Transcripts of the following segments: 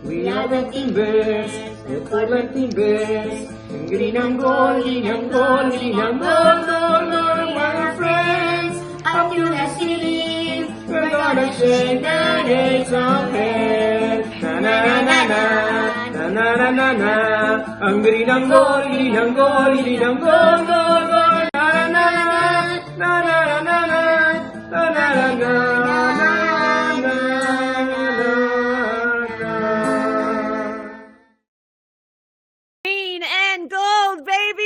We are the Timbers, the Portland Timbers. Green and gold, green and gold, green and gold, gold, gold. My friends, up to the city, we're gonna shake the gates of hell. Na na na na na na na na na. I'm green and gold, green and gold, green and gold, gold, gold. Na na na na na na na na na na na.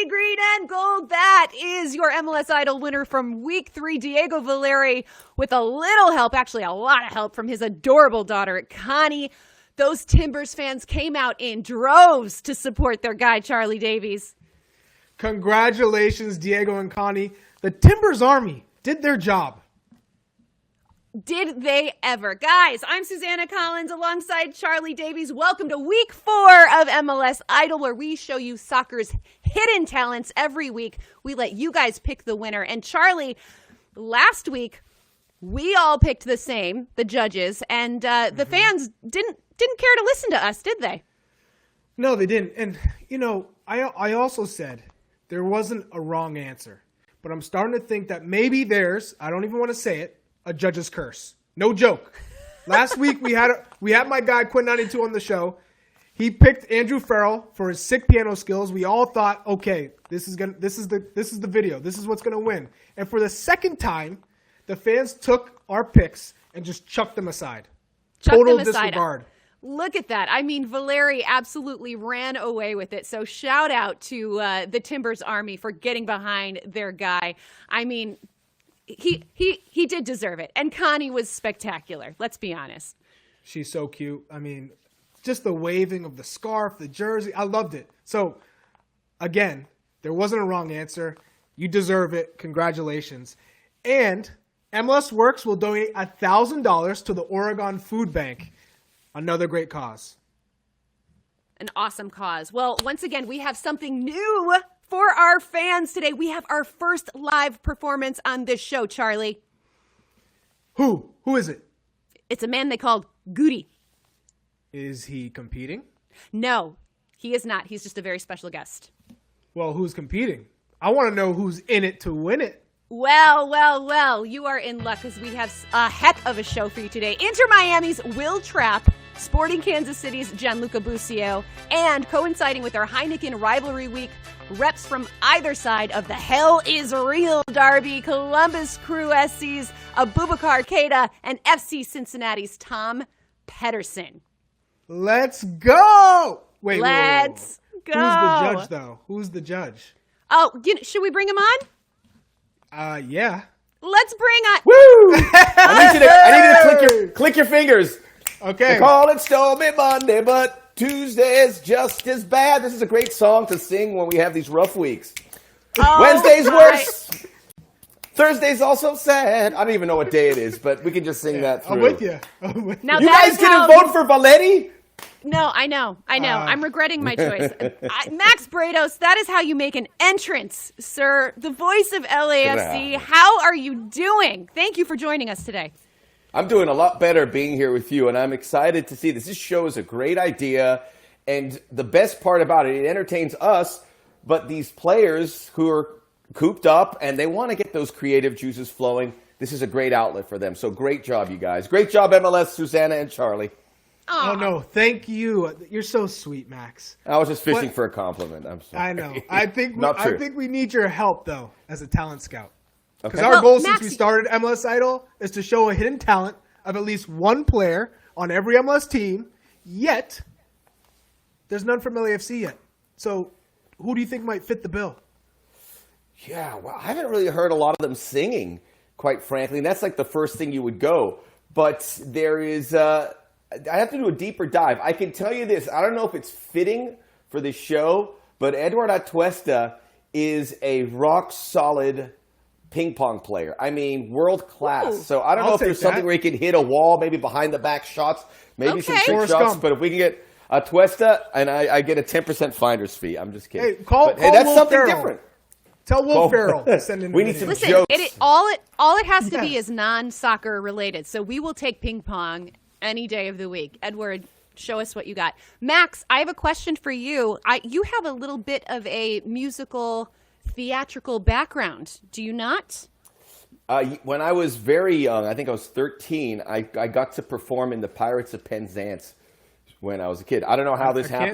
Green and gold. That is your MLS Idol winner from week 3, Diego Valeri, with a little help, actually a lot of help from his adorable daughter, Connie. Those Timbers fans came out in droves to support their guy, Charlie Davies. Congratulations, Diego and Connie. The Timbers Army did their job. Did they ever? Guys, I'm Susanna Collins alongside Charlie Davies. Welcome to week 4 of MLS Idol, where we show you soccer's hidden talents every week. We let you guys pick the winner. And Charlie, last week, we all picked the same, the judges, and the fans didn't care to listen to us, did they? No, they didn't. And, you know, I also said there wasn't a wrong answer. But I'm starting to think that maybe there's, I don't even want to say it, a judge's curse. No joke. Last week we had my guy Quinn92 on the show. He picked Andrew Farrell for his sick piano skills. We all thought, okay, this is the video. This is what's gonna win. And for the second time, the fans took our picks and just chucked them aside. Total disregard. Look at that. I mean, Valeri absolutely ran away with it. So shout out to the Timbers Army for getting behind their guy. I mean, he did deserve it. And Connie was spectacular. Let's be honest. She's so cute. I mean, just the waving of the scarf, the jersey. I loved it. So, again, there wasn't a wrong answer. You deserve it. Congratulations. And MLS Works will donate $1,000 to the Oregon Food Bank. Another great cause. An awesome cause. Well, once again, we have something new for our fans today. We have our first live performance on this show, Charlie. Who? Who is it? It's a man they called Goody. Is he competing? No, he is not. He's just a very special guest. Well, who's competing? I want to know who's in it to win it. Well, you are in luck because we have a heck of a show for you today. Inter Miami's Will Trapp, Sporting Kansas City's Gianluca Busio, and coinciding with our Heineken rivalry week, reps from either side of the Hell is Real derby, Columbus Crew SC's Aboubacar Keita and FC Cincinnati's Tom Pettersson. Let's go! Wait, Let's go. Who's the judge, though? Who's the judge? Oh, should we bring him on? Yeah. Let's bring on. Woo! I need you to click your fingers. Okay. They call it Stormy Monday, but Tuesday is just as bad. This is a great song to sing when we have these rough weeks. Oh, Wednesday's right. worse. Thursday's also sad. I don't even know what day it is, but we can just sing that through. I'm with you. Now You guys didn't vote for Valetti? No, I know. I'm regretting my choice. Max Brados, that is how you make an entrance, sir. The voice of LAFC. How are you doing? Thank you for joining us today. I'm doing a lot better being here with you, and I'm excited to see this. This show is a great idea, and the best part about it, it entertains us, but these players who are cooped up, and they want to get those creative juices flowing, this is a great outlet for them. So great job, you guys. Great job, MLS, Susanna, and Charlie. Oh, no, thank you. You're so sweet, Max. I was just fishing for a compliment. I'm sorry. I know. I think we need your help, though, as a talent scout. Because our goal since we started MLS Idol is to show a hidden talent of at least one player on every MLS team, yet there's none from LAFC yet. So who do you think might fit the bill? Yeah, well, I haven't really heard a lot of them singing, quite frankly, and that's like the first thing you would go. But there is... I have to do a deeper dive. I can tell you this. I don't know if it's fitting for this show, but Eduard Atuesta is a rock-solid ping pong player. I mean, world-class. Ooh, so I don't know if there's something where he can hit a wall, maybe behind-the-back shots, maybe some trick shots. But if we can get Atuesta, and I get a 10% finder's fee. I'm just kidding. Hey, call that's Will something Ferrell. Different. Tell Will Ferrell to send in. We need some Listen, jokes. all it has to be is non-soccer related. So we will take ping pong any day of the week. Edward, Show us what you got. Max, I have a question for you. You have a little bit of a musical, theatrical background. Do you not? When I was very young, I think I was 13, I got to perform in the Pirates of Penzance when I was a kid. I don't know how this happened. I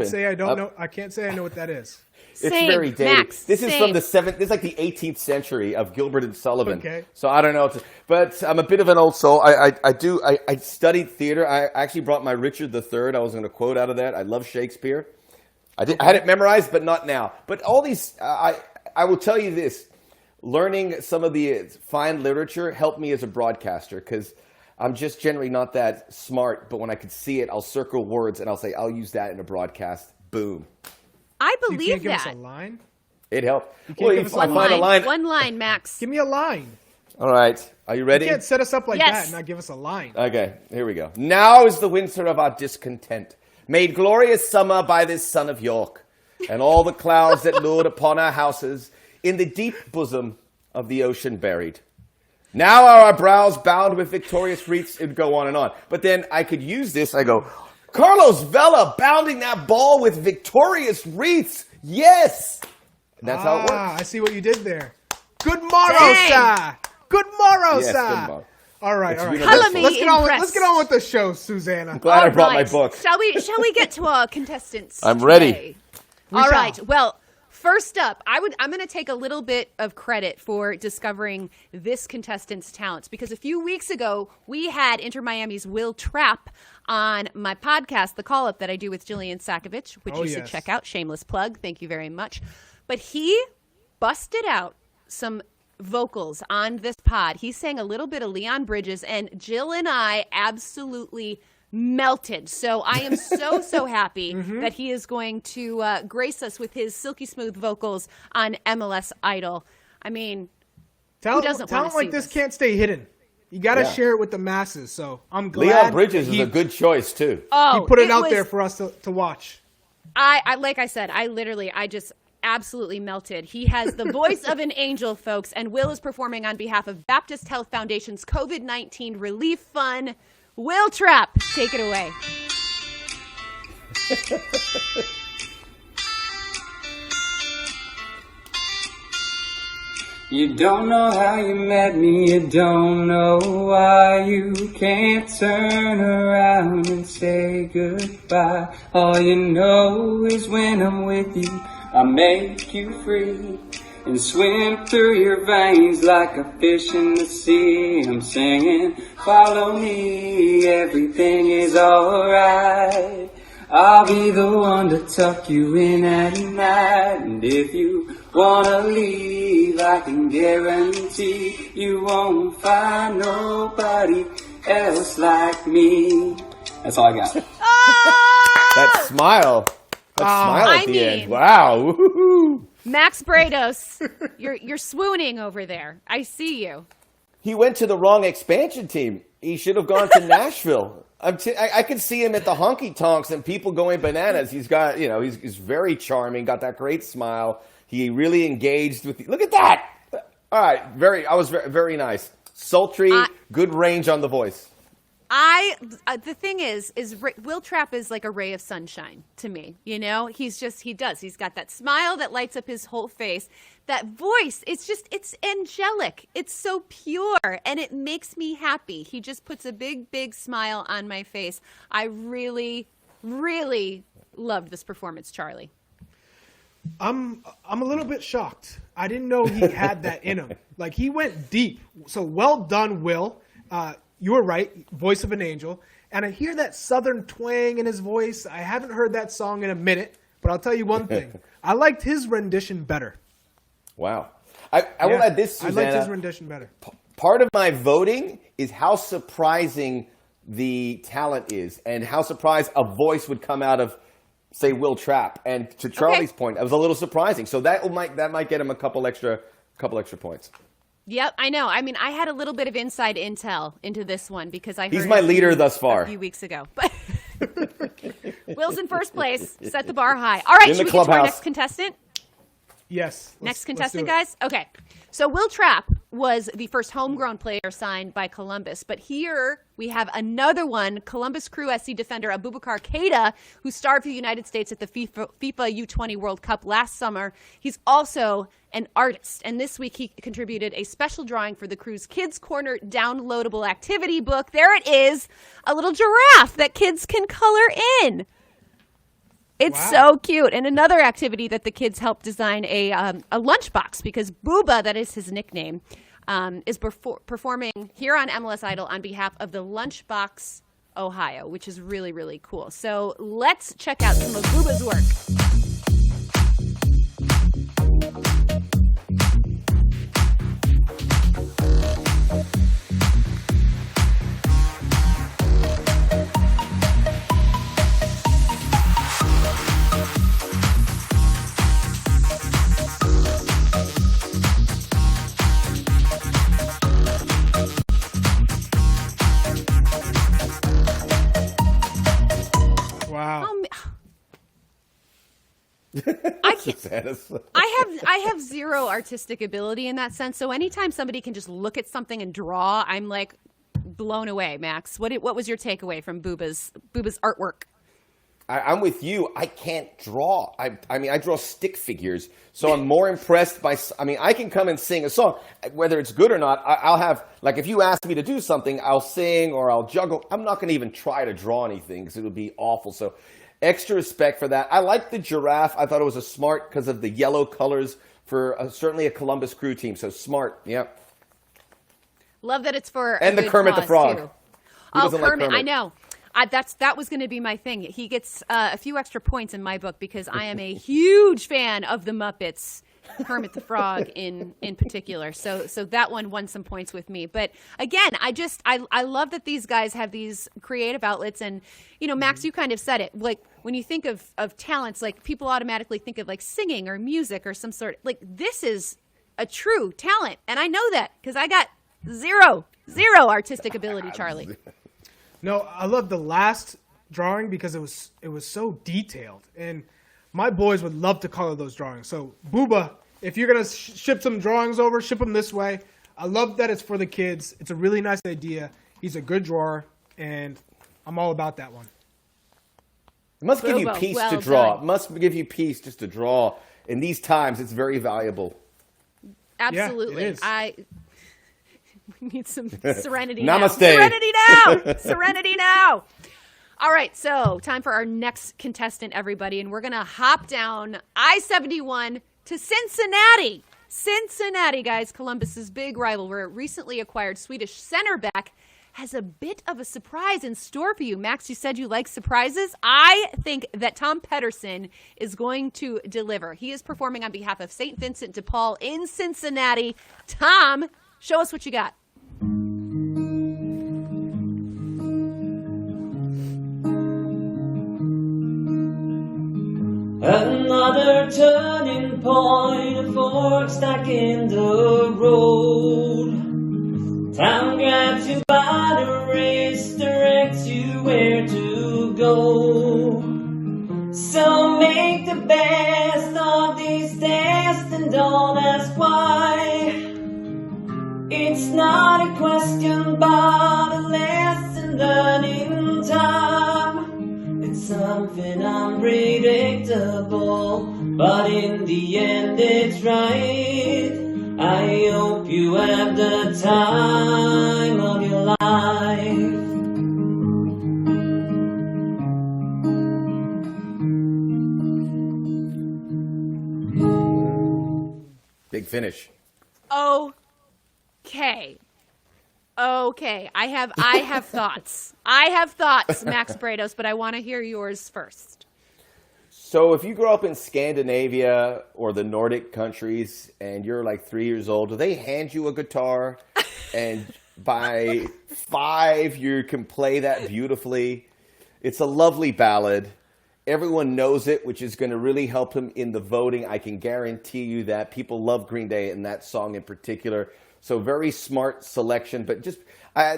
can't say I know what that is. It's very dated. Max, this is from the 7th. This is like the 18th century of Gilbert and Sullivan. Okay. So I don't know. But I'm a bit of an old soul. I studied theater. I actually brought my Richard III. I was going to quote out of that. I love Shakespeare. I had it memorized, but not now. But all these, I will tell you this. Learning some of the fine literature helped me as a broadcaster because I'm just generally not that smart. But when I could see it, I'll circle words and I'll say, I'll use that in a broadcast. Boom. I believe you can't give that. us a line? It helped. One line, Max. Give me a line. All right. Are you ready? You can't set us up like Yes. that and not give us a line. Okay, here we go. Now is the winter of our discontent, made glorious summer by this son of York, and all the clouds that lured upon our houses in the deep bosom of the ocean buried. Now are our brows bound with victorious wreaths. It would go on and on. But then I could use this. I go, Carlos Vela bounding that ball with victorious wreaths. Yes! And that's how it works. I see what you did there. Good morrow, sir. Good morrow, Yes, sir. good morrow. All right. universal. Let's get on with the show, Susanna. Glad I brought All right. my book. Shall we get to our contestants? I'm ready. Today? We All shall. right. Well, first up, I'm going to take a little bit of credit for discovering this contestant's talents because a few weeks ago we had Inter Miami's Will Trapp on my podcast, The Call Up, that I do with Jillian Sakovic, which you should check out. Shameless plug. Thank you very much. But he busted out some vocals on this pod. He sang a little bit of Leon Bridges, and Jill and I absolutely melted. So I am so happy that he is going to grace us with his silky smooth vocals on MLS Idol. I mean, who doesn't want to talent see like this can't stay hidden. You got to share it with the masses. So I'm glad Leon Bridges is a good choice, too. Oh, he put it out there for us to watch. I like I said, I just absolutely melted. He has the voice of an angel, folks, and Will is performing on behalf of Baptist Health Foundation's COVID-19 Relief Fund. Will Trapp, take it away. You don't know how you met me, you don't know why you can't turn around and say goodbye. All you know is when I'm with you, I make you free and swim through your veins like a fish in the sea. I'm singing, follow me, everything is alright. I'll be the one to tuck you in at night, and if you wanna leave, I can guarantee you won't find nobody else like me. That's all I got. That smile. At the end. Wow. Woo-hoo-hoo. Max Brados, you're swooning over there. I see you. He went to the wrong expansion team. He should have gone to Nashville. I can see him at the honky tonks and people going bananas. He's got, he's very charming, got that great smile. He really engaged with look at that. All right. I was very, very nice. Sultry, good range on the voice. The thing is Will Trapp is like a ray of sunshine to me. He's got that smile that lights up his whole face. That voice, it's angelic. It's so pure and it makes me happy. He just puts a big, big smile on my face. I really, really loved this performance, Charlie. I'm a little bit shocked. I didn't know he had that in him. Like, he went deep. So well done, Will. You were right, voice of an angel. And I hear that southern twang in his voice. I haven't heard that song in a minute, but I'll tell you one thing. I liked his rendition better. Wow. I will add this, Susanna. I liked his rendition better. Part of my voting is how surprising the talent is and how surprised a voice would come out of, say, Will Trapp. And to Charlie's point, it was a little surprising. So that might get him a couple extra points. Yep, I know. I mean, I had a little bit of inside intel into this one because I heard he's my leader thus far. A few weeks ago. But Will's in first place. Set the bar high. All right, should we get to our next contestant? Yes. Next contestant, guys? Okay. So Will Trapp was the first homegrown player signed by Columbus. But here we have another one, Columbus Crew SC defender Aboubacar Keita, who starred for the United States at the FIFA U20 World Cup last summer. He's also an artist, and this week he contributed a special drawing for the Crew's Kids Corner downloadable activity book. There it is, a little giraffe that kids can color in. It's so cute. And another activity that the kids helped design a lunchbox, because Booba, that is his nickname, is performing here on MLS Idol on behalf of the Lunchbox Ohio, which is really, really cool. So let's check out some of Booba's work. I have zero artistic ability in that sense. So anytime somebody can just look at something and draw, I'm like blown away. Max, what was your takeaway from Booba's artwork? I'm with you. I can't draw. I mean, I draw stick figures, so I'm more impressed by. I mean, I can come and sing a song, whether it's good or not. I'll have, like, if you ask me to do something, I'll sing or I'll juggle. I'm not going to even try to draw anything because it would be awful. So, extra respect for that. I like the giraffe. I thought it was a smart because of the yellow colors for certainly a Columbus Crew team. So smart. Yeah. Love that it's for and the Kermit the Frog. Too. Oh, Kermit, I know. That was going to be my thing. He gets a few extra points in my book because I am a huge fan of the Muppets, Kermit the Frog in particular. So that one won some points with me. But again, I love that these guys have these creative outlets. And, you know, Max, you kind of said it. Like, when you think of talents, like, people automatically think of like singing or music or some sort. Like, this is a true talent. And I know that because I got zero artistic ability, Charlie. No, I love the last drawing because it was so detailed, and my boys would love to color those drawings. So, Booba, if you're gonna ship some drawings over, ship them this way. I love that it's for the kids. It's a really nice idea. He's a good drawer, and I'm all about that one. It must give you peace to draw. It must give you peace just to draw. In these times, it's very valuable. Absolutely. Yeah, it is. We need some serenity Namaste. now. Serenity now. Serenity now. All right, so time for our next contestant, everybody, and we're going to hop down I-71 to Cincinnati. Cincinnati, guys, Columbus's big rival, where recently acquired Swedish center back has a bit of a surprise in store for you. Max, you said you like surprises. I think that Tom Pettersson is going to deliver. He is performing on behalf of St. Vincent de Paul in Cincinnati. Tom, show us what you got. Another turning point, a fork stuck in the road. Time grabs you by the wrist, directs you where to go. So make the best of these tests and don't ask why. It's not a question but a lesson learned in time. It's something unpredictable, but in the end it's right. I hope you have the time of your life. Big finish. Okay. I have thoughts. I have thoughts, Max Brados, but I want to hear yours first. So if you grow up in Scandinavia or the Nordic countries and you're like 3 years old, do they hand you a guitar and by 5 you can play that beautifully? It's a lovely ballad. Everyone knows it, which is going to really help him in the voting. I can guarantee you that. People love Green Day and that song in particular. So very smart selection. But just I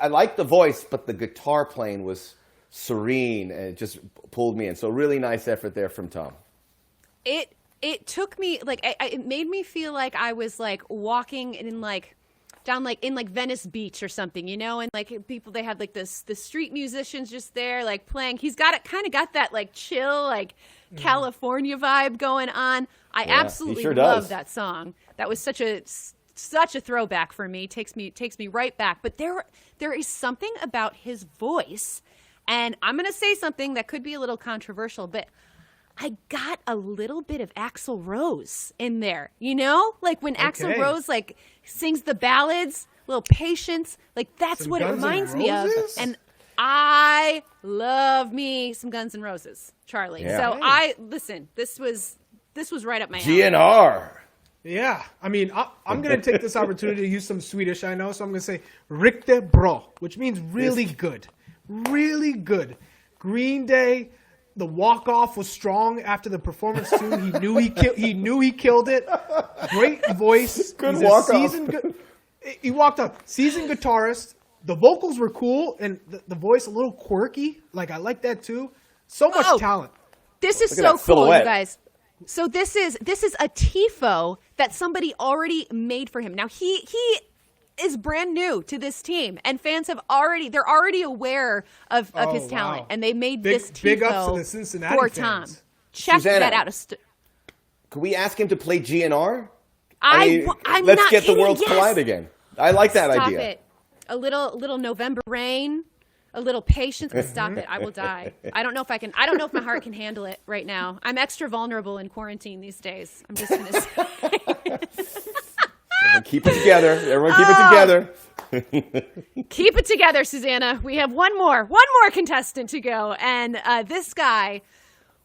like the voice, but the guitar playing was serene and it just pulled me in. So really nice effort there from Tom. It took me, like, it made me feel like I was like walking in like down like in like Venice Beach or something, you know, and like people, they had like the street musicians just there like playing. He's got it, kind of got that like chill, like California vibe going on. I absolutely love that song. That was such a throwback for me. Takes me right back. But there is something about his voice, and I'm going to say something that could be a little controversial, but I got a little bit of Axl Rose in there, you know? Like when Axl Rose like sings the ballads, little Patience, like that's Some what Guns it reminds N' me of. Roses? And I love me some Guns N' Roses, Charlie. Yeah. So this was right up my alley. GNR. Yeah, I mean, I'm going to take this opportunity to use some Swedish, I know, so I'm going to say riktigt bra, which means really good. Really good. Green Day, the walk-off was strong after the performance, too. He knew he killed it. Great voice. Good walk-off. He walked up. Seasoned guitarist. The vocals were cool, and the voice a little quirky. Like, I like that, too. So much talent. This is Look at so that cool, silhouette. you guys. So this is a tifo that somebody already made for him. Now he is brand new to this team, and fans they're already aware of his talent, wow. and they made Big this ups to the tifo Cincinnati for fans. Tom. Check Susanna, that out. Can we ask him to play GNR? I'm let's not get the kidding. worlds Yes. collide again. I like that Stop idea. it. A little November rain, a little patience, but stop it. I will die. I don't know if my heart can handle it right now. I'm extra vulnerable in quarantine these days. I'm just going to say. Everyone keep it together. Everyone keep it together. Keep it together, Susanna. We have one more contestant to go. And this guy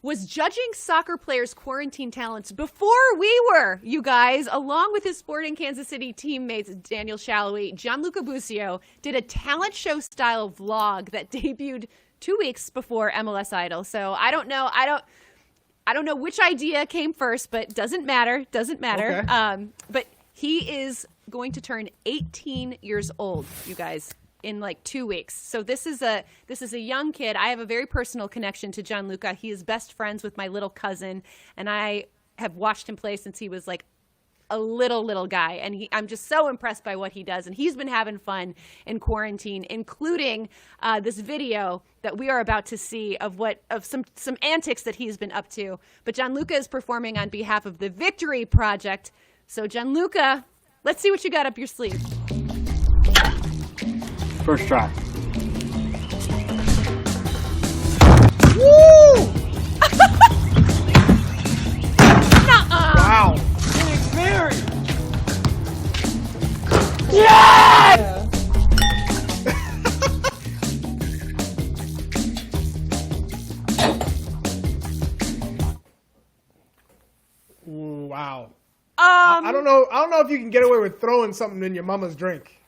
was judging soccer players' quarantine talents before we were, you guys, along with his Sporting Kansas City teammates, Daniel Shalhoub. Gianluca Busio did a talent show style vlog that debuted 2 weeks before MLS Idol. So I don't know which idea came first, but doesn't matter. Okay. But he is going to turn 18 years old, you guys, in like 2 weeks. So this is a young kid. I have a very personal connection to Gianluca. He is best friends with my little cousin, and I have watched him play since he was like a little guy, and I'm just so impressed by what he does. And he's been having fun in quarantine, including this video that we are about to see of some antics that he's been up to. But Gianluca is performing on behalf of the Victory Project. So Gianluca, let's see what you got up your sleeve. First try. Woo! Wow. Wow. I don't know if you can get away with throwing something in your mama's drink.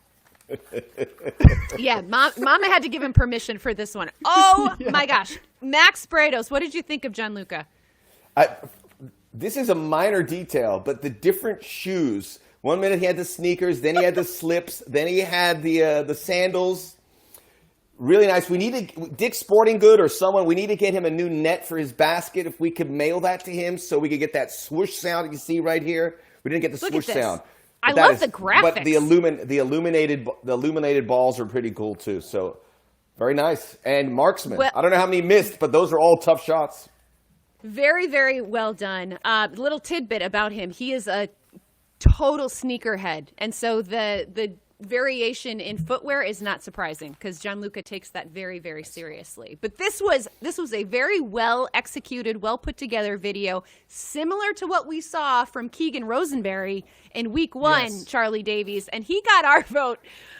Yeah, Mama had to give him permission for this one. Oh, my gosh. Max Brados, what did you think of Gianluca? This is a minor detail, but the different shoes. 1 minute he had the sneakers, then he had the slips, then he had the sandals. Really nice. We need to, Dick's Sporting Good or someone, we need to get him a new net for his basket. If we could mail that to him so we could get that swoosh sound that you see right here. We didn't get the swoosh sound. I love the graphics. But the illuminated balls are pretty cool too. So very nice. And marksman. Well, I don't know how many missed, but those are all tough shots. Very, very well done. Little tidbit about him. He is a total sneakerhead. And so the variation in footwear is not surprising because Gianluca takes that very, very seriously. But this was a very well executed, well put together video, similar to what we saw from Keegan Rosenberry in week 1, Yes. Charlie Davies, and he got our vote.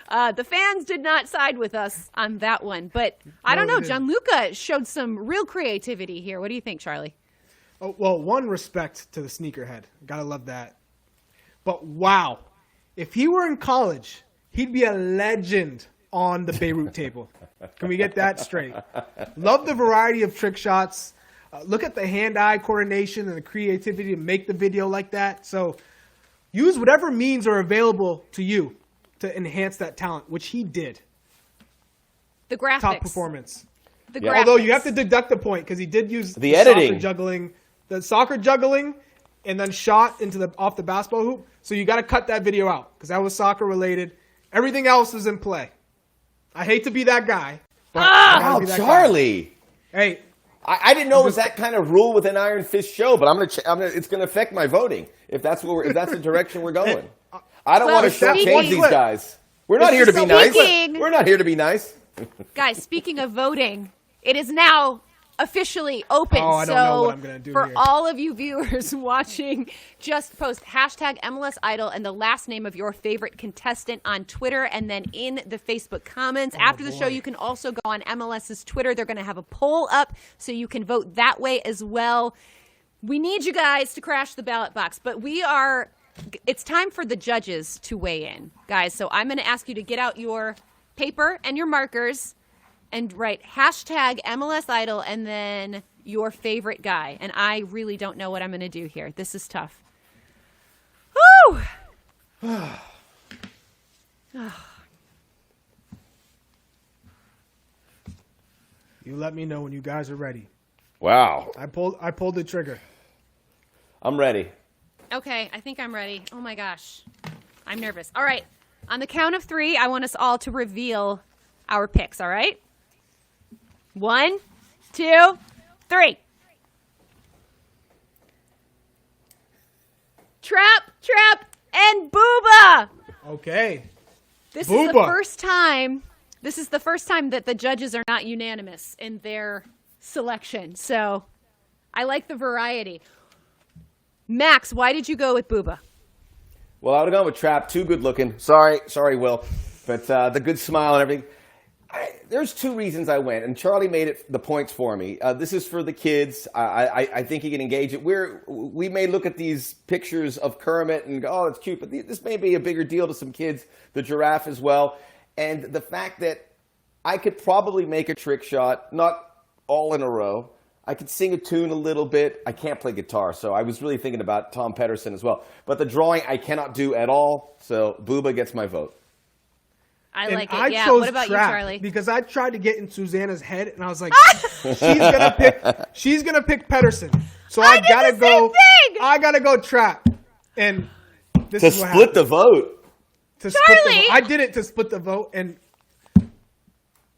The fans did not side with us on that one, but I don't know. Gianluca showed some real creativity here. What do you think, Charlie? Oh, well, one, respect to the sneakerhead. Gotta love that. But wow, if he were in college, he'd be a legend on the Beirut table. Can we get that straight? Love the variety of trick shots. Look at the hand-eye coordination and the creativity to make the video like that. So use whatever means are available to you to enhance that talent, which he did. The graphics. Top performance. The Yeah. graphics. Although you have to deduct the point because he did use The editing. soccer juggling, and then shot into off the basketball hoop. So you got to cut that video out because that was soccer related. Everything else is in play. I hate to be that guy. But I gotta be that Charlie. Guy. Hey. I didn't know it was that kind of rule with an Iron Fist show, but it's going to affect my voting if that's the direction we're going. I don't want to shortchange these guys. We're not here to be nice. We're not here to be nice. Guys, speaking of voting, it is now officially open. Oh, I don't know what I'm going to do for here. all of you viewers watching, just post hashtag MLS Idol and the last name of your favorite contestant on Twitter and then in the Facebook comments. After the show, you can also go on MLS's Twitter. They're going to have a poll up so you can vote that way as well. We need you guys to crash the ballot box, but it's time for the judges to weigh in, guys. So I'm going to ask you to get out your paper and your markers and write hashtag MLS Idol and then your favorite guy. And I really don't know what I'm going to do here. This is tough. Woo! You let me know when you guys are ready. Wow. I pulled the trigger. I'm ready. Okay, I think I'm ready. Oh my gosh. I'm nervous. All right. On the count of 3, I want us all to reveal our picks, all right? 1, 2, 3. Trapp, and Booba. Okay. This Booba. is the first time. This is the first time that the judges are not unanimous in their selection. So, I like the variety. Max, why did you go with Booba? Well, I would have gone with Trapp. Too good looking. Sorry, Will. But the good smile and everything. There's 2 reasons I went, and Charlie made it the points for me. This is for the kids. I think you can engage it. We may look at these pictures of Kermit and go, oh, it's cute, but this may be a bigger deal to some kids, the giraffe as well. And the fact that I could probably make a trick shot, not all in a row. I could sing a tune a little bit. I can't play guitar, so I was really thinking about Tom Pettersson as well. But the drawing I cannot do at all, so Booba gets my vote. I like it. I Yeah. chose What about Trapp you, Charlie? Because I tried to get in Susanna's head, and I was like, she's gonna pick Pettersson. So I gotta did the same thing! I gotta go Trapp. And this To is what split the happened. vote. Charlie! I did it to split the vote, and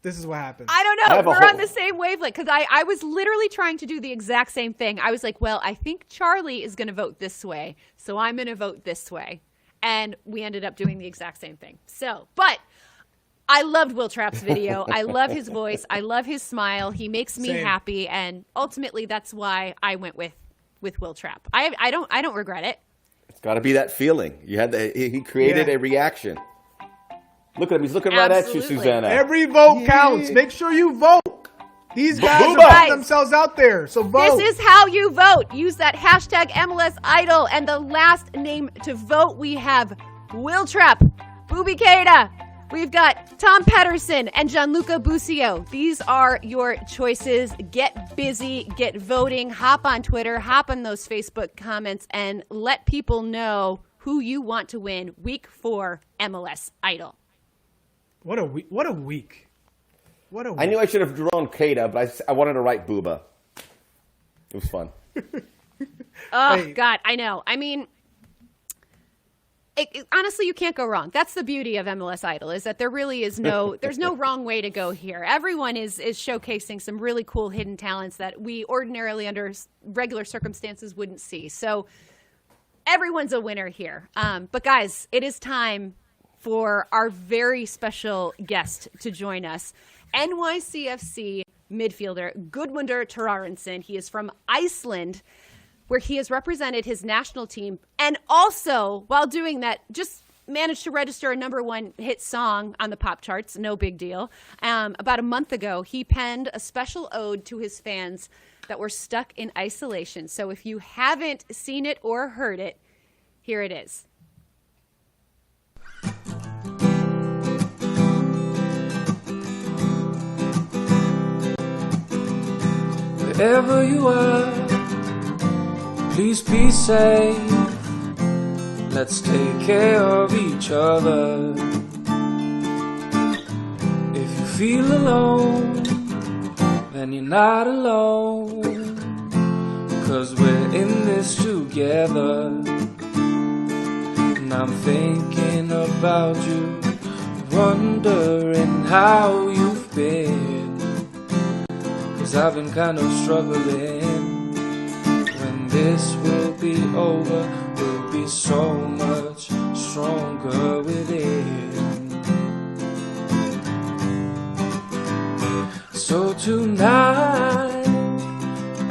this is what happened. I don't I know. have a We're on whole- the same wavelength because I was literally trying to do the exact same thing. I was like, well, I think Charlie is going to vote this way, so I'm going to vote this way. And we ended up doing the exact same thing. So, but I loved Will Trapp's video. I love his voice. I love his smile. He makes me Same. happy, and ultimately, that's why I went with Will Trapp. I don't regret it. It's got to be that feeling. He created a reaction. Look at him. He's looking right at you, Absolutely. Susanna. Every vote counts. Make sure you vote. These guys are Booba. putting themselves out there, so vote. This is how you vote. Use that hashtag MLS Idol. And the last name to vote, we have Will Trapp, Aboubacar Keita. We've got Tom Pettersson and Gianluca Busio. These are your choices. Get busy, get voting, hop on Twitter, hop on those Facebook comments, and let people know who you want to win week 4 MLS Idol. What a week. What a week. What a week. I knew I should have drawn Keita, but I wanted to write Booba. It was fun. Oh, Hey. God, I know. I mean, honestly, you can't go wrong. That's the beauty of MLS Idol, is that there really is there's no wrong way to go here. Everyone is showcasing some really cool hidden talents that we ordinarily under regular circumstances wouldn't see. So everyone's a winner here. But guys, it is time for our very special guest to join us. NYCFC midfielder Gudmundur Thorarinsson. He is from Iceland, where he has represented his national team, and also, while doing that, just managed to register a #1 hit song on the pop charts. No big deal. About a month ago, he penned a special ode to his fans that were stuck in isolation. So if you haven't seen it or heard it, here it is. Wherever you are, please be safe. Let's take care of each other. If you feel alone, then you're not alone. 'Cause we're in this together. And I'm thinking about you wondering how you've been, 'cause I've been kind of struggling. When this will be over, we'll be so much stronger within. So tonight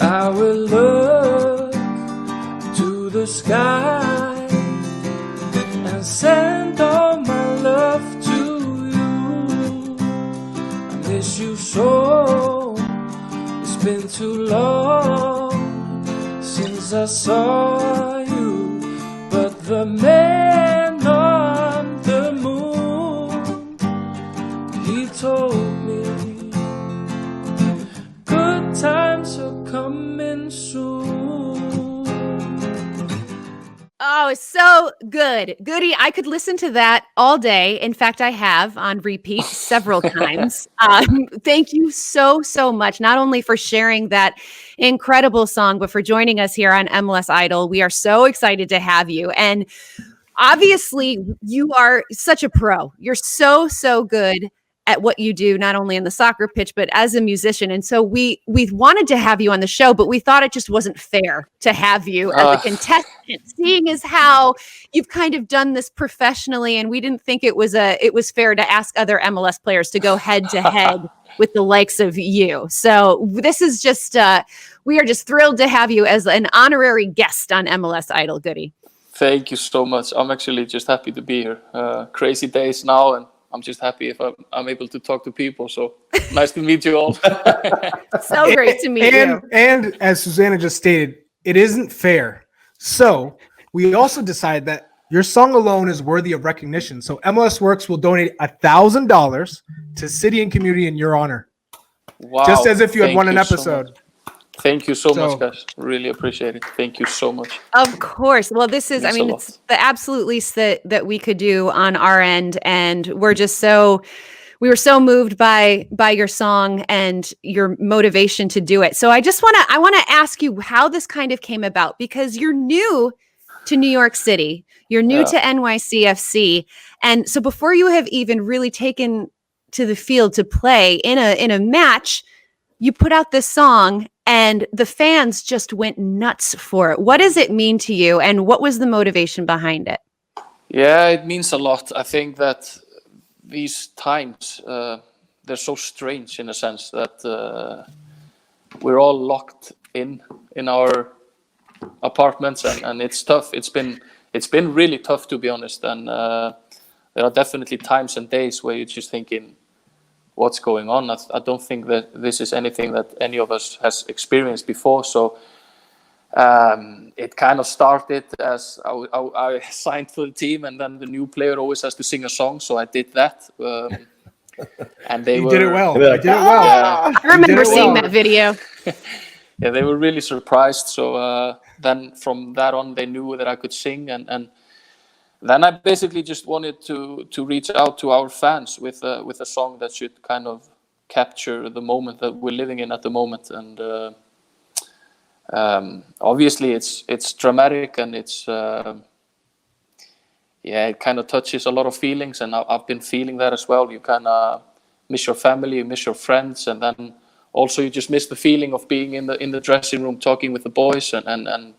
I will look to the sky and send all my love to you. I miss you so. It's been too long since I saw you, but the man on the moon, he told me good times are coming soon. Oh, so good. Goody, I could listen to that all day. In fact, I have on repeat several times. Thank you so, so much, not only for sharing that incredible song, but for joining us here on MLS Idol. We are so excited to have you. And obviously, you are such a pro. You're so, so good at what you do, not only on the soccer pitch, but as a musician. And so we wanted to have you on the show, but we thought it just wasn't fair to have you as a contestant, seeing as how you've kind of done this professionally. And we didn't think it was fair to ask other MLS players to go head to head with the likes of you. So this is just, we are just thrilled to have you as an honorary guest on MLS Idol, Goody. Thank you so much. I'm actually just happy to be here. Crazy days now, and I'm just happy if I'm able to talk to people. So nice to meet you all. So great to meet you. And as Susanna just stated, it isn't fair. So we also decided that your song alone is worthy of recognition. So MLS Works will donate $1,000 to city and community in your honor. Wow. Just as if you had Thank won an you so episode. much. Thank you so much, guys. Really appreciate it. Thank you so much. Of course. Well, this is, Means I mean, a lot. it's the absolute least that we could do on our end. And we were so moved by your song and your motivation to do it. So I want to ask you how this kind of came about, because you're new to New York City. You're new to NYCFC. And so before you have even really taken to the field to play in a match, you put out this song and the fans just went nuts for it. What does it mean to you, and what was the motivation behind it? Yeah, it means a lot. I think that these times, they're so strange in a sense that we're all locked in our apartments, and it's tough. It's been really tough, to be honest. And there are definitely times and days where you're just thinking, what's going on? I don't think that this is anything that any of us has experienced before. So it kind of started as I signed for the team, and then the new player always has to sing a song. So I did that. And they did it well. I did it well. Yeah, I remember seeing that video. yeah, they were really surprised. So then from that on, they knew that I could sing, and then I basically just wanted to reach out to our fans with a song that should kind of capture the moment that we're living in at the moment. And obviously it's dramatic, and it's it kind of touches a lot of feelings, and I've been feeling that as well. You kind of miss your family, you miss your friends, and then also you just miss the feeling of being in the dressing room talking with the boys, and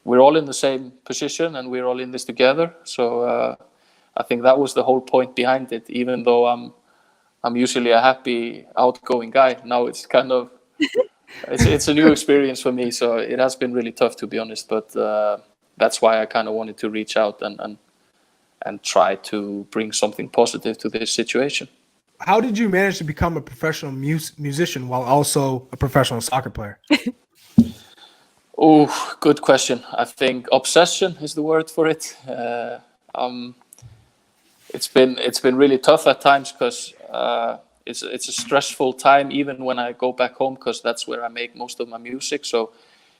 we're all in the same position, and we're all in this together. So I think that was the whole point behind it. Even though I'm usually a happy, outgoing guy, now it's kind of it's a new experience for me. So it has been really tough, to be honest. But that's why I kind of wanted to reach out and try to bring something positive to this situation. How did you manage to become a professional musician while also a professional soccer player? Oh, good question. I think obsession is the word for it. It's been really tough at times, because it's a stressful time even when I go back home, because that's where I make most of my music. So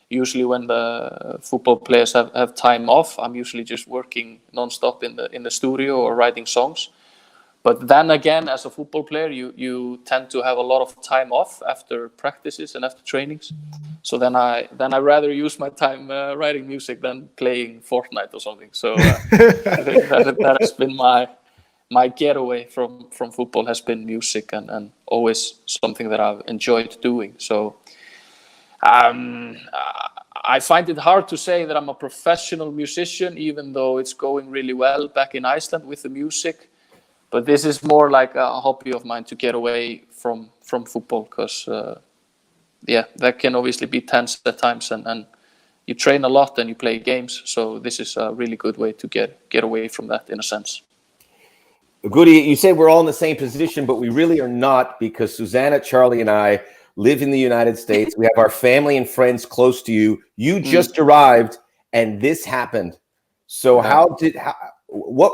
usually when the football players have time off, I'm usually just working nonstop in the studio or writing songs. But then again, as a football player, you tend to have a lot of time off after practices and after trainings. So then I rather use my time writing music than playing Fortnite or something. So I think that has been my getaway from football has been music, and always something that I've enjoyed doing. So I find it hard to say that I'm a professional musician, even though it's going really well back in Iceland with the music. But this is more like a hobby of mine to get away from football, because that can obviously be tense at times, and you train a lot and you play games. So this is a really good way to get away from that, in a sense. Goody, you say we're all in the same position, but we really are not, because Susanna, Charlie, and I live in the United States. We have our family and friends close to you. You just arrived, and this happened. So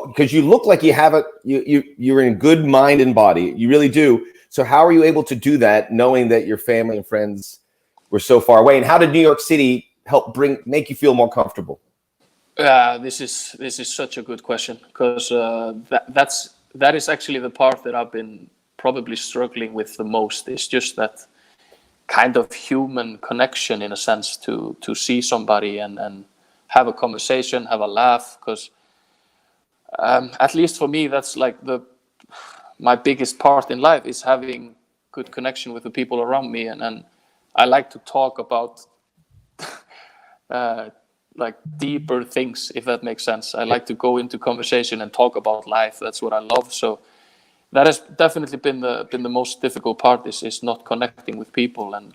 because you look like you have you're in good mind and body. You really do. So how are you able to do that, knowing that your family and friends were so far away? And how did New York City help make you feel more comfortable? This is such a good question, because that is actually the part that I've been probably struggling with the most. It's just that kind of human connection, in a sense, to see somebody and have a conversation, have a laugh, because at least for me, that's like my biggest part in life, is having good connection with the people around me, and I like to talk about like deeper things, if that makes sense. I like to go into conversation and talk about life. That's what I love. So that has definitely been the most difficult part, is not connecting with people. And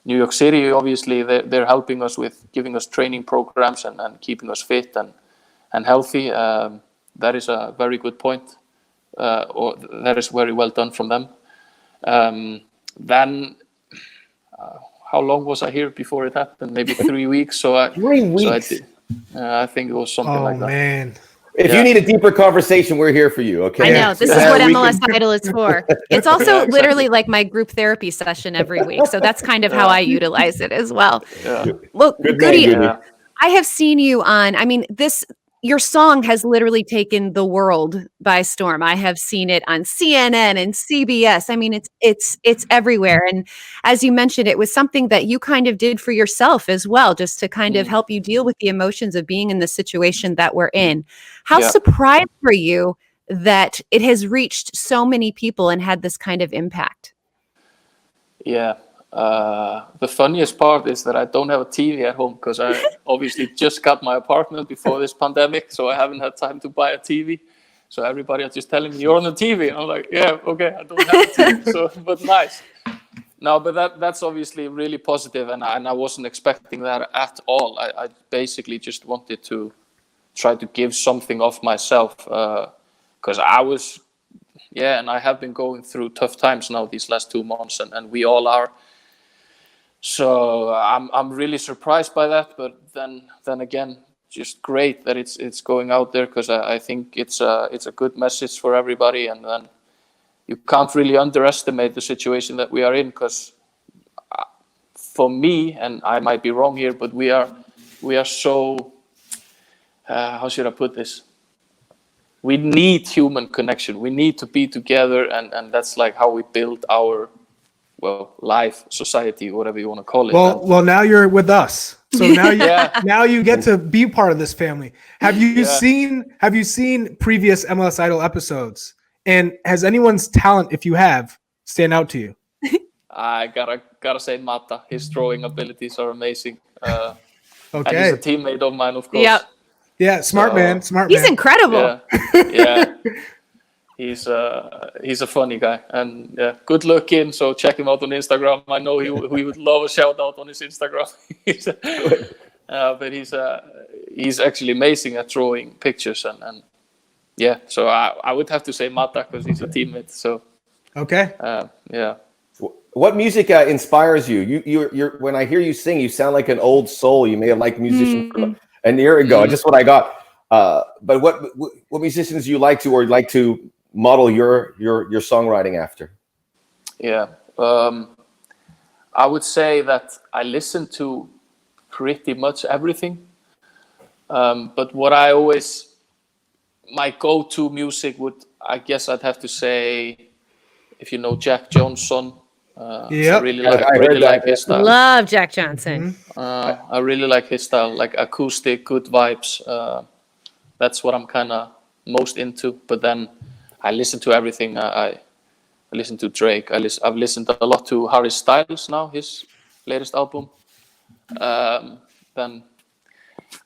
New York City, obviously, they're helping us with giving us training programs and keeping us fit and healthy. That is a very good point, or that is very well done from them. Then how long was I here before it happened? Maybe 3 weeks. 3 weeks. I think it was something like that. Oh, man. If you need a deeper conversation, we're here for you, okay? I know. This is what MLS Idol is for. It's also literally like my group therapy session every week. So that's kind of how I utilize it as well. Yeah. Well, Goody, Goody. I have seen you on, your song has literally taken the world by storm. I have seen it on CNN and CBS. It's everywhere. And as you mentioned, it was something that you kind of did for yourself as well, just to kind of help you deal with the emotions of being in the situation that we're in. How surprised were you that it has reached so many people and had this kind of impact? Yeah. The funniest part is that I don't have a TV at home, because I obviously just got my apartment before this pandemic, so I haven't had time to buy a TV. So everybody is just telling me, you're on the TV. And I'm like, yeah, okay, I don't have a TV, so, but nice. No, but that's obviously really positive, and I wasn't expecting that at all. I basically just wanted to try to give something of myself, because I was, and I have been going through tough times now these last 2 months, and we all are. So I'm really surprised by that, but then again, just great that it's going out there, because I think it's a good message for everybody, and then you can't really underestimate the situation that we are in, because for me, and I might be wrong here, but we are so how should I put this? We need human connection. We need to be together, and that's like how we build our life, society, whatever you want to call it. Well, now you're with us, so now now you get to be part of this family. Have you seen previous MLS Idol episodes? And has anyone's talent, if you have, stand out to you? I gotta say, Mata. His throwing abilities are amazing. Okay, and he's a teammate of mine, of course. Yep. Yeah, smart man. He's incredible. Yeah. He's a funny guy, and good looking. So check him out on Instagram. I know he would love a shout out on his Instagram. But he's actually amazing at drawing pictures, and So I would have to say Mata, because he's a teammate. So okay. What music inspires you? You're when I hear you sing, you sound like an old soul. You may have liked musicians from a year ago. Just what I got. But what musicians you like to, or like to model your songwriting after? I would say that I listen to pretty much everything, but what I always, my go-to music would, I guess I'd have to say, if you know Jack Johnson, I really like his style. Love Jack Johnson. I really like his style, like acoustic, good vibes. That's what I'm kind of most into. But then I listen to everything. I listen to Drake. I've listened a lot to Harry Styles now, his latest album. Then,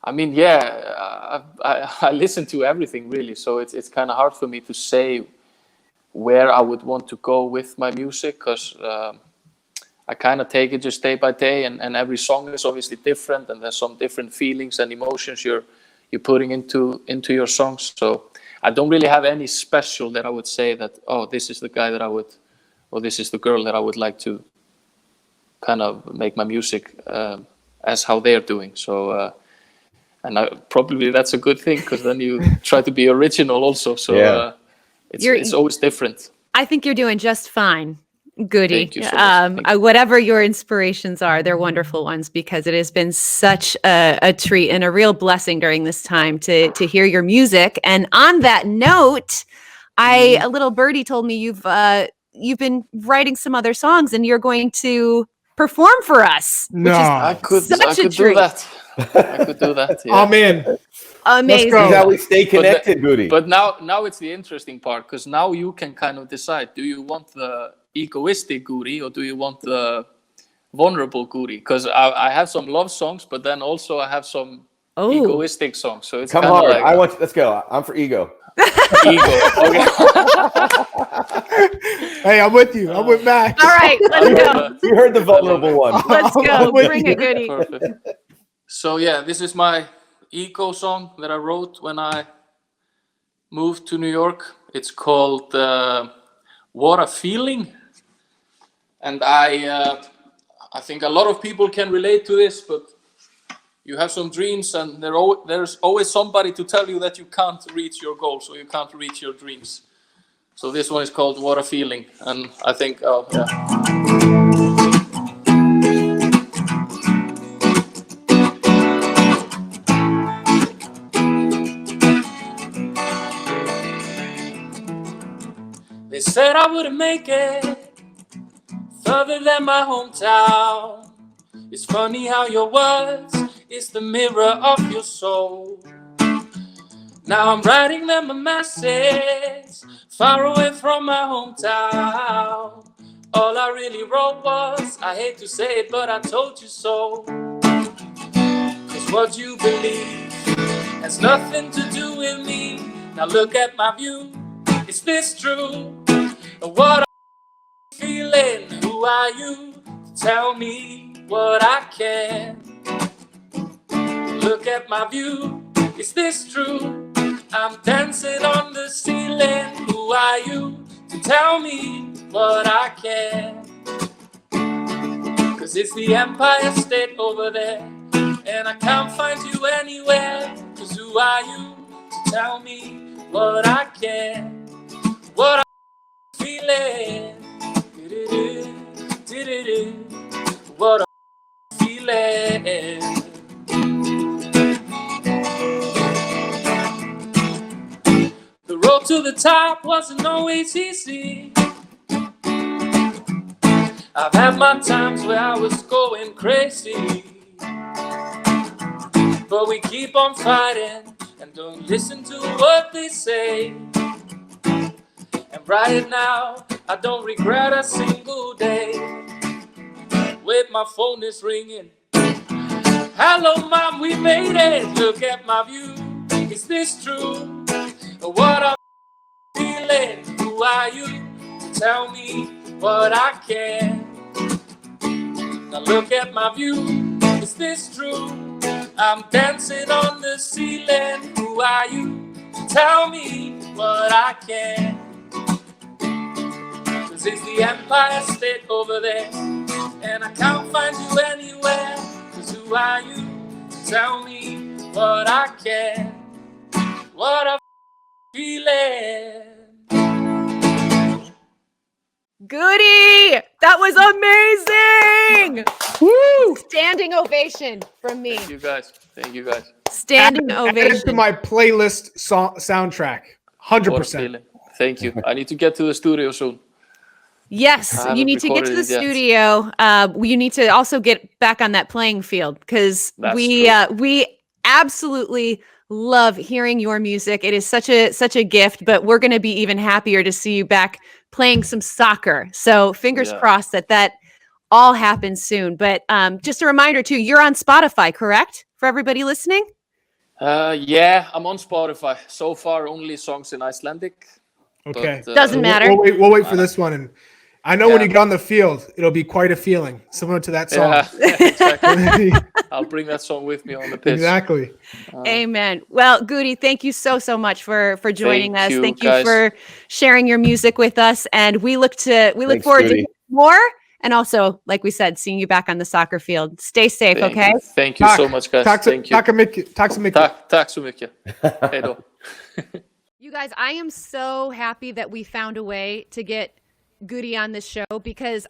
I mean, yeah, I listen to everything really. So it's kind of hard for me to say where I would want to go with my music, because I kind of take it just day by day, and every song is obviously different, and there's some different feelings and emotions you're putting into your songs. So I don't really have any special that I would say that, oh, this is the guy that I would, or this is the girl that I would like to kind of make my music as how they're doing. So and probably that's a good thing, because then you try to be original also. So it's always different. I think you're doing just fine, Goody. Thank you so much. Whatever your inspirations are, they're wonderful ones, because it has been such a treat and a real blessing during this time to hear your music. And on that note, a little birdie told me you've been writing some other songs, and you're going to perform for us. No. I could do that. I could do that. Yeah. I'm in. Amazing. Let's go. That's how we stay connected, Goody. But now it's the interesting part, because now you can kind of decide: do you want the egoistic Goody, or do you want the vulnerable Goody? Because I have some love songs, but then also I have some egoistic songs. So it's Come kind on, of like, let's go. I'm for ego. ego. Okay. Hey, I'm with you. I'm with Max. All right, let's go. You heard the vulnerable one. Let's go. I'm with Bring you. a Goody. Perfect. So yeah, this is my ego song that I wrote when I moved to New York. It's called "What a Feeling," and I think a lot of people can relate to this. But you have some dreams, and there's always somebody to tell you that you can't reach your goals, or you can't reach your dreams. So this one is called "What a Feeling," and I think, oh yeah. They said I wouldn't make it further than my hometown. It's funny how your words is the mirror of your soul. Now I'm writing them a message far away from my hometown. All I really wrote was, I hate to say it, but I told you so. 'Cause what you believe has nothing to do with me. Now look at my view, is this true? What I'm feeling, who are you? Tell me what I can. Look at my view, is this true? I'm dancing on the ceiling, who are you? Tell me what I can. 'Cause it's the Empire State over there, and I can't find you anywhere. 'Cause who are you? Tell me what I can. What I'm feeling, what I'm feeling. The road to the top wasn't always easy. I've had my times where I was going crazy, but we keep on fighting and don't listen to what they say. And right now, I don't regret a single day. Wait, my phone is ringing. Hello, Mom, we made it. Look at my view. Is this true? What I'm feeling? Who are you? Tell me what I can. Now look at my view. Is this true? I'm dancing on the ceiling. Who are you? Tell me what I can. 'Cause it's the Empire State over there, and I can't find you anywhere. 'Cause who are you? Tell me what I can. What a feeling. Goody! That was amazing! Woo! Standing ovation from me. Thank you guys. Thank you guys. Standing Add it to ovation. my playlist soundtrack. What a 100%. feeling. Thank you. I need to get to the studio soon. Yes, I you haven't need to get to recorded the it yet. studio. You need to also get back on that playing field, because That's we true. we absolutely love hearing your music. It is such a gift, but we're going to be even happier to see you back playing some soccer. So fingers crossed that all happens soon. But just a reminder too, you're on Spotify, correct? For everybody listening? Yeah, I'm on Spotify. So far, only songs in Icelandic. Okay. But, Doesn't matter. We'll wait for this one. And I know when you get on the field, it'll be quite a feeling, similar to that song. Yeah, exactly. I'll bring that song with me on the pitch. Exactly. Amen. Well, Goody, thank you so much for joining us. Thank you guys. for sharing your music with us, and we look forward Goody. to hearing more. And also, like we said, seeing you back on the soccer field. Stay safe, okay? Thank you so much, guys. Thank you. Tack så mycket. Hej då. You guys, I am so happy that we found a way to get Goody on this show, because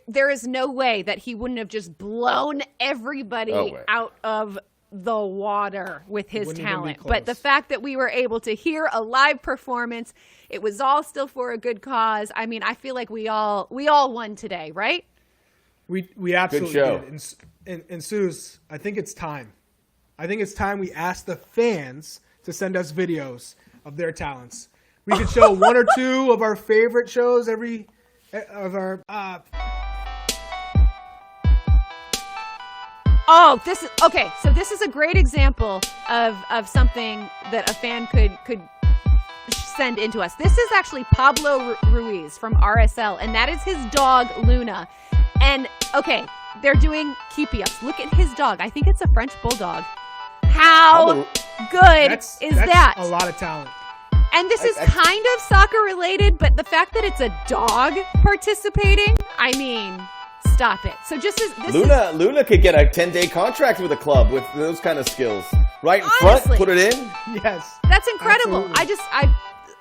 there is no way that he wouldn't have just blown everybody out of the water with his talent. But the fact that we were able to hear a live performance, it was all still for a good cause. I mean, I feel like we all won today, right? We absolutely show. did. And Suze, I think it's time. I think it's time we ask the fans to send us videos of their talents. We could show one or two of our favorite shows Oh, this is okay. So this is a great example of something that a fan could send into us. This is actually Pablo Ruiz from RSL, and that is his dog Luna. And okay, they're doing keepy-ups. Look at his dog. I think it's a French bulldog. How good is that? A lot of talent. And this is kind of soccer related, but the fact that it's a dog participating, I mean, stop it. So just as Luna could get a 10-day contract with a club with those kind of skills. Right in front, put it in. Yes. That's incredible. Absolutely.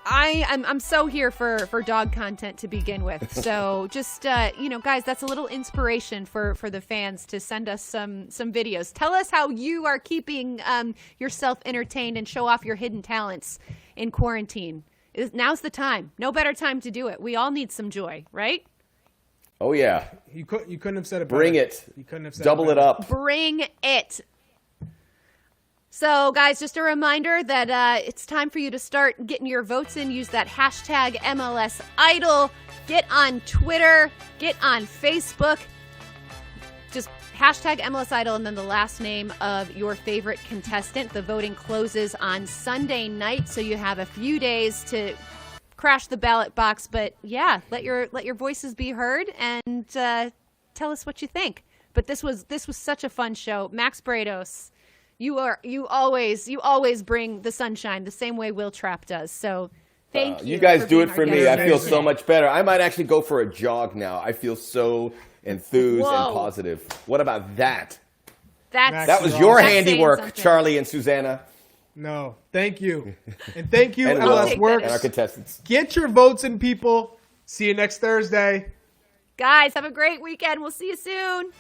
I'm so here for dog content to begin with. So just guys, that's a little inspiration for the fans to send us some videos. Tell us how you are keeping yourself entertained and show off your hidden talents in quarantine. Now's the time. No better time to do it. We all need some joy, right? Oh yeah. You couldn't have said it better. Bring it. You couldn't have said Double it it up. Bring it. So, guys, just a reminder that it's time for you to start getting your votes in. Use that hashtag MLS Idol. Get on Twitter. Get on Facebook. Just hashtag MLS Idol and then the last name of your favorite contestant. The voting closes on Sunday night, so you have a few days to crash the ballot box. But yeah, let your voices be heard and tell us what you think. But this was such a fun show. Max Brados. You always bring the sunshine the same way Will Trapp does. So thank you. You guys do it for me. I feel today. so much better. I might actually go for a jog now. I feel so enthused and positive. What about that? That was your handiwork, Charlie and Susanna. No, thank you. And thank you, And MLS Works. and our contestants. Get your votes in, people. See you next Thursday. Guys, have a great weekend. We'll see you soon.